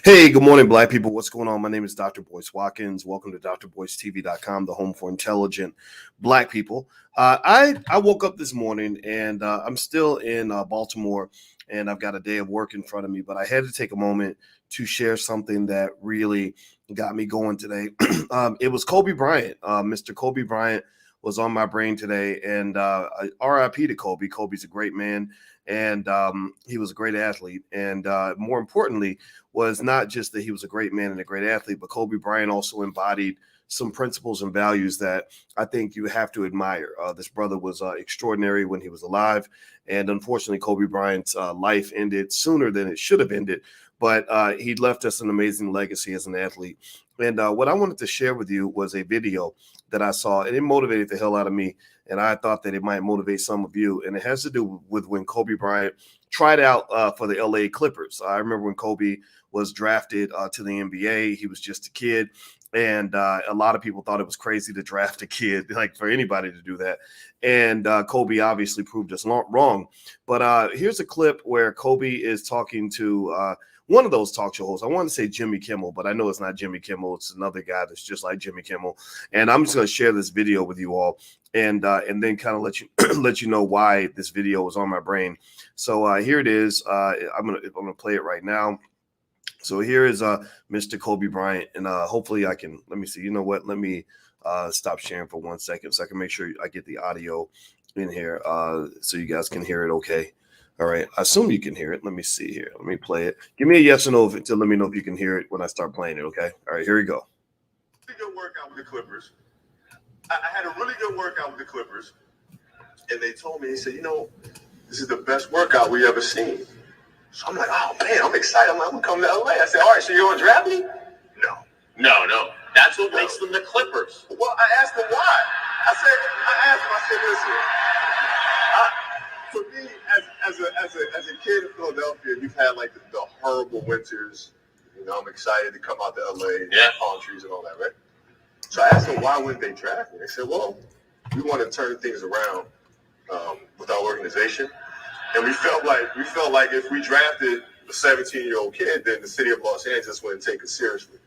Hey, good morning, Black people. What's going on? My name is Dr. Boyce Watkins. Welcome to drboycetv.com, the home for intelligent Black people. I woke up this morning and I'm still in Baltimore, and I've got a day of work in front of me, but I had to take a moment to share something that really got me going today. It was Kobe Bryant. Mr. Kobe Bryant was on my brain today, and RIP to Kobe. Kobe's a great man, and he was a great athlete. And more importantly, was not just that he was a great man and a great athlete, but Kobe Bryant also embodied some principles and values that I think you have to admire. This brother was extraordinary when he was alive, and unfortunately, Kobe Bryant's life ended sooner than it should have ended, but he left us an amazing legacy as an athlete. And what I wanted to share with you was a video that I saw, and it motivated the hell out of me, and I thought that it might motivate some of you, and it has to do with when Kobe Bryant tried out for the LA Clippers. I remember when Kobe was drafted to the NBA. He was just a kid, and a lot of people thought it was crazy to draft a kid, like for anybody to do that. And Kobe obviously proved us wrong. But here's a clip where Kobe is talking to one of those talk show hosts. I want to say Jimmy Kimmel, but I know it's not Jimmy Kimmel. It's another guy that's just like Jimmy Kimmel. And I'm just going to share this video with you all, and then kind of let you let you know why this video was on my brain. So here it is. I'm gonna play it right now. So here is Mr. Kobe Bryant, and hopefully I can, let me see. You know what? Let me stop sharing for 1 second so I can make sure I get the audio in here so you guys can hear it okay. All right. I assume you can hear it. Let me see here. Let me play it. Give me a yes or no to let me know if you can hear it when I start playing it, okay? All right, here we go. Really good workout with the Clippers. I had a really good workout with the Clippers, and they told me, they said, this is the best workout we ever seen. So I'm like, oh man, I'm excited. I'm gonna come to LA. I said, all right, so you're gonna draft me? No. That's what makes them the Clippers. Well, I asked them why. For me, as a kid in Philadelphia, you've had like the horrible winters. I'm excited to come out to LA, palm trees and all that, right? So I asked them why wouldn't they draft me? They said, well, we want to turn things around with our organization. And we felt like if we drafted a 17-year-old kid, then the city of Los Angeles wouldn't take us seriously.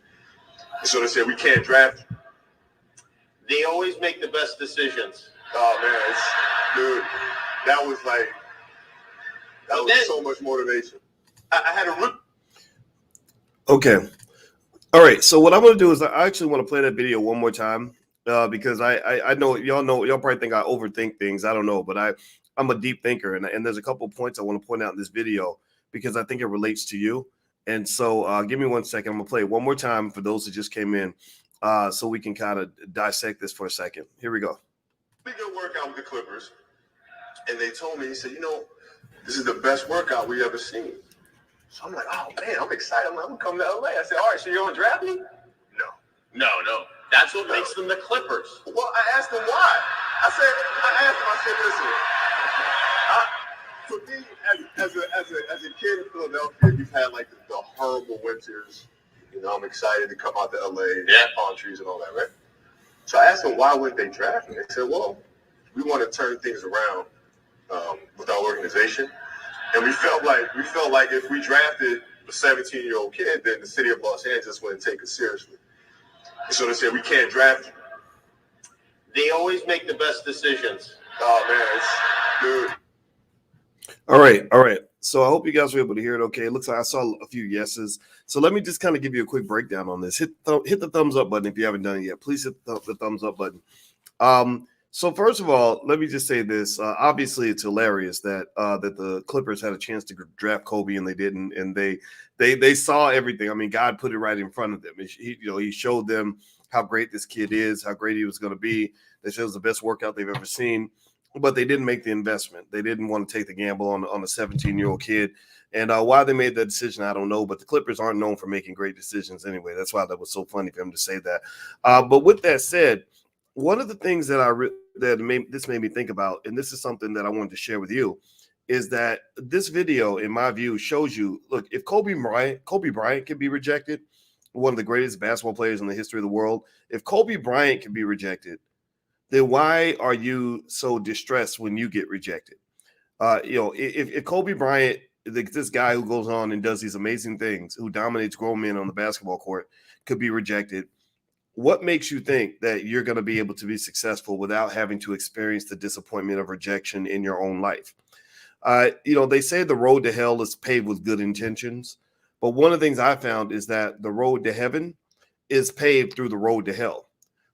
And so they said, we can't draft. They always make the best decisions. Oh, man, dude, that was so much motivation. I had a root. Okay. All right. So what I'm going to do is I actually want to play that video one more time because I know y'all probably think I overthink things. I don't know, but I'm a deep thinker, and there's a couple of points I want to point out in this video because I think it relates to you. And so give me 1 second. I'm going to play it one more time for those that just came in so we can kind of dissect this for a second. Here we go. Really good workout with the Clippers. And they told me, they said, this is the best workout we ever seen. So I'm like, oh man, I'm excited. I'm gonna come to LA. I said, all right, so you're gonna draft me? No. That's what makes them the Clippers. Well, I asked them why. For me, as a kid in Philadelphia, you've had like the horrible winters. I'm excited to come out to LA, palm trees and all that, right? So I asked them why wouldn't they draft me? They said, well, we want to turn things around with our organization. And we felt like if we drafted a 17-year-old kid, then the city of Los Angeles wouldn't take us seriously. And so they said, we can't draft you. They always make the best decisions. Oh, man, dude. All right. So I hope you guys were able to hear it okay. It looks like I saw a few yeses. So let me just kind of give you a quick breakdown on this. Hit the thumbs up button if you haven't done it yet. Please hit the thumbs up button. So first of all, let me just say this. Obviously, it's hilarious that the Clippers had a chance to draft Kobe and they didn't, and they saw everything. I mean, God put it right in front of them. He showed them how great this kid is, how great he was going to be. They said it was the best workout they've ever seen, but they didn't make the investment. They didn't want to take the gamble on a 17-year-old kid. And why they made that decision, I don't know. But the Clippers aren't known for making great decisions anyway. That's why that was so funny for him to say that. But with that said, one of the things that this made me think about, and this is something that I wanted to share with you, is that this video, in my view, shows you, look, if Kobe Bryant can be rejected, one of the greatest basketball players in the history of the world, if Kobe Bryant can be rejected, then why are you so distressed when you get rejected? If Kobe Bryant this guy who goes on and does these amazing things, who dominates grown men on the basketball court, could be rejected. What makes you think that you're going to be able to be successful without having to experience the disappointment of rejection in your own life? They say the road to hell is paved with good intentions, but one of the things I found is that the road to heaven is paved through the road to hell.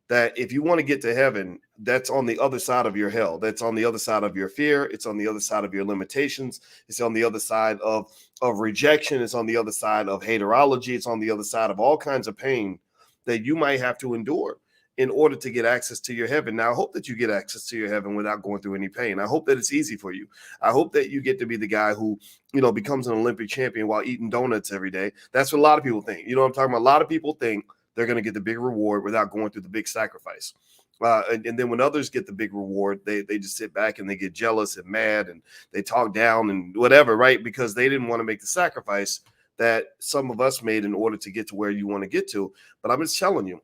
That if you want to get to heaven, that's on the other side of your hell. That's on the other side of your fear. It's on the other side of your limitations. It's on the other side of rejection. It's on the other side of haterology. It's on the other side of all kinds of pain that you might have to endure in order to get access to your heaven. Now, I hope that you get access to your heaven without going through any pain. I hope that it's easy for you. I hope that you get to be the guy who, becomes an Olympic champion while eating donuts every day. That's what a lot of people think. You know what I'm talking about? A lot of people think they're going to get the big reward without going through the big sacrifice. And then when others get the big reward, they just sit back and they get jealous and mad and they talk down and whatever, right? Because they didn't want to make the sacrifice that some of us made in order to get to where you want to get to. But I'm just telling you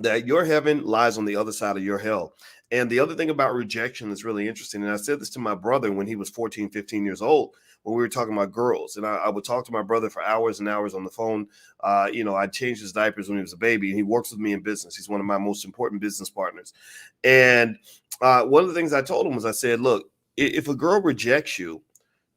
that your heaven lies on the other side of your hell. And the other thing about rejection is really interesting. And I said this to my brother when he was 14, 15 years old, when we were talking about girls. And I would talk to my brother for hours and hours on the phone. I'd change his diapers when he was a baby, and he works with me in business. He's one of my most important business partners. And one of the things I told him was, I said, look, if a girl rejects you,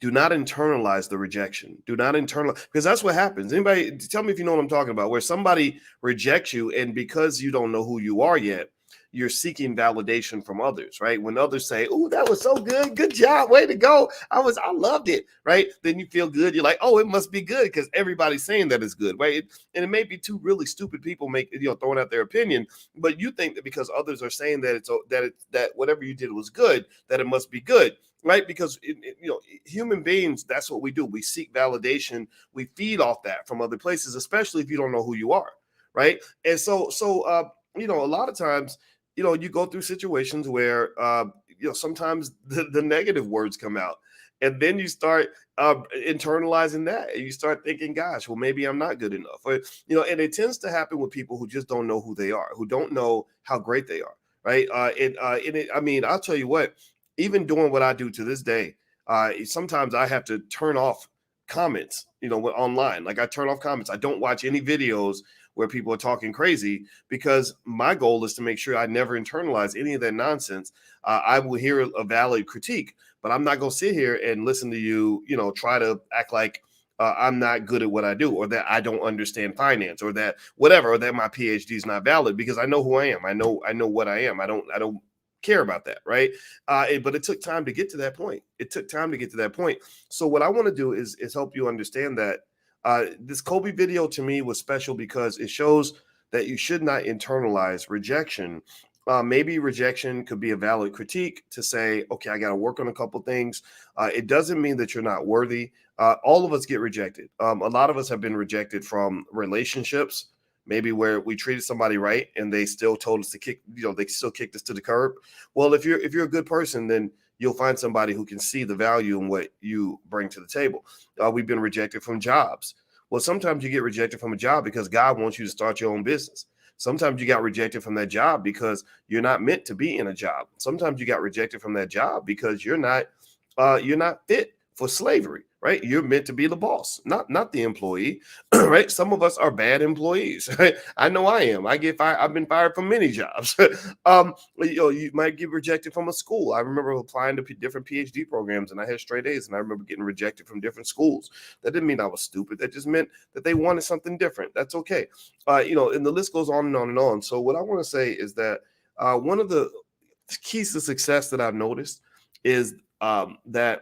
do not internalize the rejection. Do not internalize, because that's what happens. Anybody, tell me if you know what I'm talking about, where somebody rejects you, and because you don't know who you are yet, you're seeking validation from others, right? When others say, "Oh, that was so good. Good job. Way to go. I loved it." Right? Then you feel good. You're like, "Oh, it must be good because everybody's saying that it's good." Right? And it may be two really stupid people throwing out their opinion, but you think that because others are saying that that whatever you did was good, that it must be good. Right? Because human beings, that's what we do. We seek validation. We feed off that from other places, especially if you don't know who you are. Right? And so a lot of times, you go through situations where, sometimes the negative words come out, and then you start internalizing that, and you start thinking, gosh, well, maybe I'm not good enough. Or, and it tends to happen with people who just don't know who they are, who don't know how great they are. Right. I'll tell you what, even doing what I do to this day, sometimes I have to turn off comments, online. Like I turn off comments. I don't watch any videos where people are talking crazy, because my goal is to make sure I never internalize any of that nonsense. I will hear a valid critique, but I'm not going to sit here and listen to you, try to act like I'm not good at what I do, or that I don't understand finance, or that whatever, or that my PhD is not valid, because I know who I am. I know what I am. I don't care about that. Right. But it took time to get to that point. So what I want to do is help you understand that this Kobe video to me was special because it shows that you should not internalize rejection. Maybe rejection could be a valid critique to say, okay, I got to work on a couple things. It doesn't mean that you're not worthy. All of us get rejected. A lot of us have been rejected from relationships, maybe where we treated somebody right and they still told us to they still kicked us to the curb. Well, if you're a good person, then you'll find somebody who can see the value in what you bring to the table. We've been rejected from jobs. Well, sometimes you get rejected from a job because God wants you to start your own business. Sometimes you got rejected from that job because you're not meant to be in a job. Sometimes you got rejected from that job because you're not fit for slavery. Right? You're meant to be the boss, not the employee. Right? Some of us are bad employees. Right? I know I am. I get fired. I've been fired from many jobs. You might get rejected from a school. I remember applying to different PhD programs, and I had straight A's, and I remember getting rejected from different schools. That didn't mean I was stupid. That just meant that they wanted something different. That's okay. And the list goes on and on and on. So what I want to say is that one of the keys to success that I've noticed is that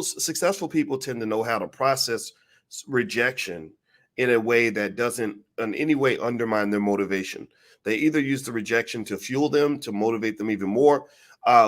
successful people tend to know how to process rejection in a way that doesn't in any way undermine their motivation. They either use the rejection to fuel them, to motivate them even more,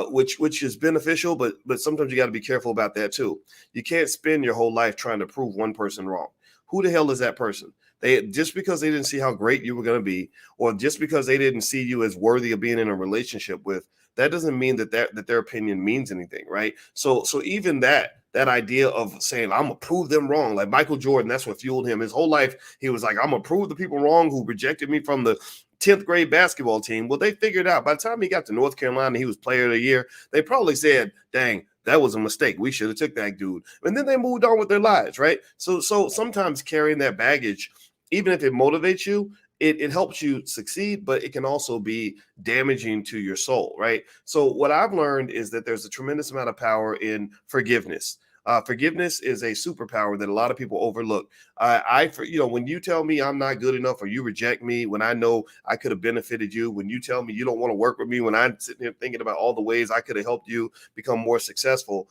which is beneficial, but sometimes you got to be careful about that too. You can't spend your whole life trying to prove one person wrong. Who the hell is that person? Just because they didn't see how great you were going to be, or just because they didn't see you as worthy of being in a relationship with, that doesn't mean that their opinion means anything, right? So even that idea of saying, I'm gonna prove them wrong, like Michael Jordan, that's what fueled him. His whole life, he was like, I'm gonna prove the people wrong who rejected me from the 10th grade basketball team. Well, they figured out by the time he got to North Carolina, he was player of the year. They probably said, dang, that was a mistake. We should have took that dude. And then they moved on with their lives, right? So sometimes carrying that baggage, even if it motivates you, it helps you succeed, but it can also be damaging to your soul, right? So what I've learned is that there's a tremendous amount of power in forgiveness. Forgiveness is a superpower that a lot of people overlook. When you tell me I'm not good enough, or you reject me when I know I could have benefited you, when you tell me you don't want to work with me, when I'm sitting here thinking about all the ways I could have helped you become more successful,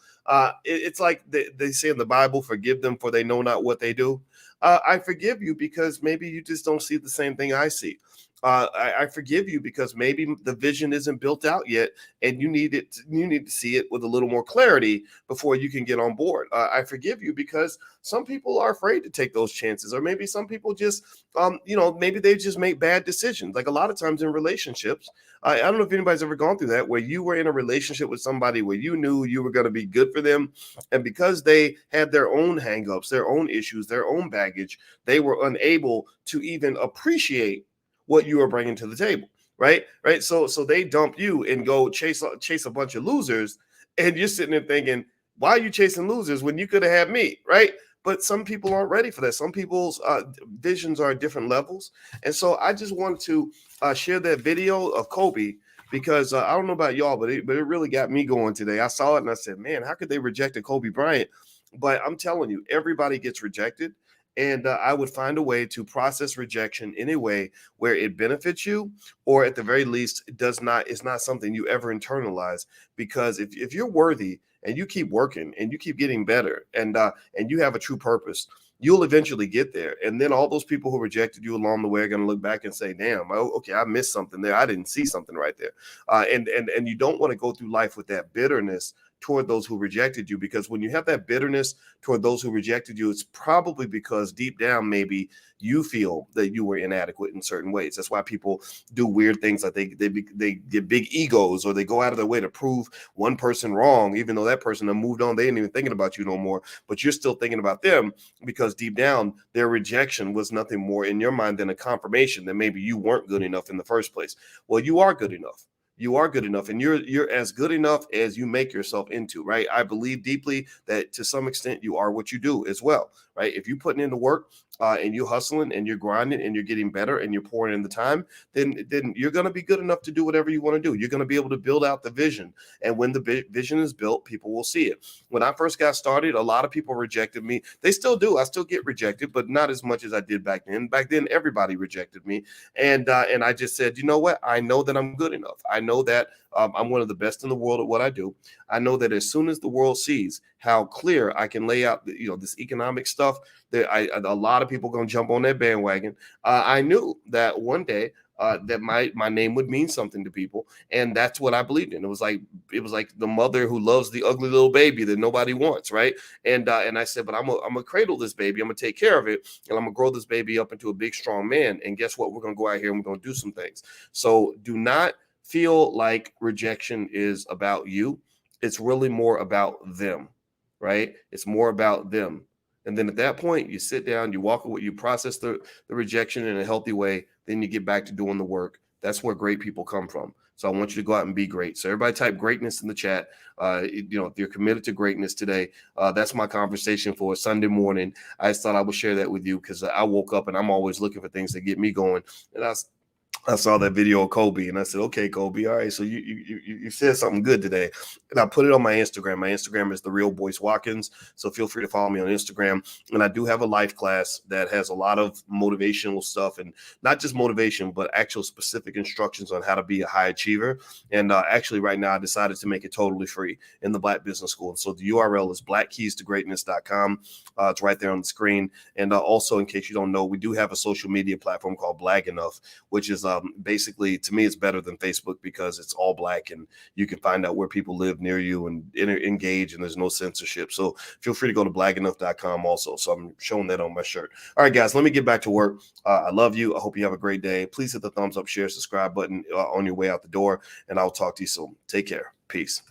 it's like they say in the Bible, forgive them for they know not what they do. I forgive you because maybe you just don't see the same thing I see. I forgive you because maybe the vision isn't built out yet, and you need it. You need to see it with a little more clarity before you can get on board. I forgive you because some people are afraid to take those chances, or maybe some people just, maybe they just make bad decisions. Like a lot of times in relationships, I don't know if anybody's ever gone through that, where you were in a relationship with somebody where you knew you were going to be good for them, and because they had their own hangups, their own issues, their own baggage, they were unable to even appreciate what you are bringing to the table, right? So they dump you and go chase a bunch of losers, and you're sitting there thinking, why are you chasing losers when you could have had me, right? But some people aren't ready for that. Some people's visions are at different levels, and so I just wanted to share that video of Kobe because I don't know about y'all, but it really got me going today. I saw it and I said, man, how could they reject a Kobe Bryant? But I'm telling you, everybody gets rejected. And I would find a way to process rejection in a way where it benefits you, or at the very least, it's not something you ever internalize. Because if you're worthy and you keep working and you keep getting better, and you have a true purpose, you'll eventually get there. And then all those people who rejected you along the way are going to look back and say, damn, okay, I missed something there. I didn't see something right there. And you don't want to go through life with that bitterness toward those who rejected you, because when you have that bitterness toward those who rejected you, it's probably because deep down maybe you feel that you were inadequate in certain ways. That's why people do weird things, like they get big egos, or they go out of their way to prove one person wrong, even though that person had moved on. They ain't even thinking about you no more, but you're still thinking about them, because deep down their rejection was nothing more in your mind than a confirmation that maybe you weren't good enough in the first place. Well, you are good enough. You are good enough, and you're as good enough as you make yourself into, right? I believe deeply that to some extent you are what you do as well, right? If you're putting in the work and you're hustling and you're grinding and you're getting better and you're pouring in the time, then you're going to be good enough to do whatever you want to do. You're going to be able to build out the vision, and when the vision is built, people will see it. When I first got started, a lot of people rejected me. They still do. I still get rejected, but not as much as I did back then. Back then, everybody rejected me, and I just said, you know what? I know that I'm good enough. I know that I'm one of the best in the world at what I do. I know that as soon as the world sees how clear I can lay out, this economic stuff, that a lot of people going to jump on that bandwagon. I knew that one day that my name would mean something to people, and that's what I believed in. It was like the mother who loves the ugly little baby that nobody wants, right? And I said, but I'm gonna cradle this baby, I'm gonna take care of it, and I'm gonna grow this baby up into a big, strong man. And guess what? We're gonna go out here and we're gonna do some things. So do not feel like rejection is about you. It's really more about them, right? It's more about them. And then at that point, you sit down, you walk away, you process the rejection in a healthy way, then you get back to doing the work. That's where great people come from. So I want you to go out and be great. So everybody type greatness in the chat. If you're committed to greatness today, that's my conversation for a Sunday morning. I just thought I would share that with you, because I woke up and I'm always looking for things that get me going. And I saw that video of Kobe, and I said, okay, Kobe, all right, so you said something good today. And I put it on my Instagram. My Instagram is the real Boyce Watkins, so feel free to follow me on Instagram. And I do have a life class that has a lot of motivational stuff, and not just motivation, but actual specific instructions on how to be a high achiever. And actually right now I decided to make it totally free in the Black Business School. And so the URL is blackkeystogreatness.com. It's right there on the screen. And also, in case you don't know, we do have a social media platform called Black Enough, which is basically, to me, it's better than Facebook, because it's all Black and you can find out where people live near you and engage, and there's no censorship. So feel free to go to blackenough.com also. So I'm showing that on my shirt. All right, guys, let me get back to work. I love you. I hope you have a great day. Please hit the thumbs up, share, subscribe button on your way out the door, and I'll talk to you soon. Take care. Peace.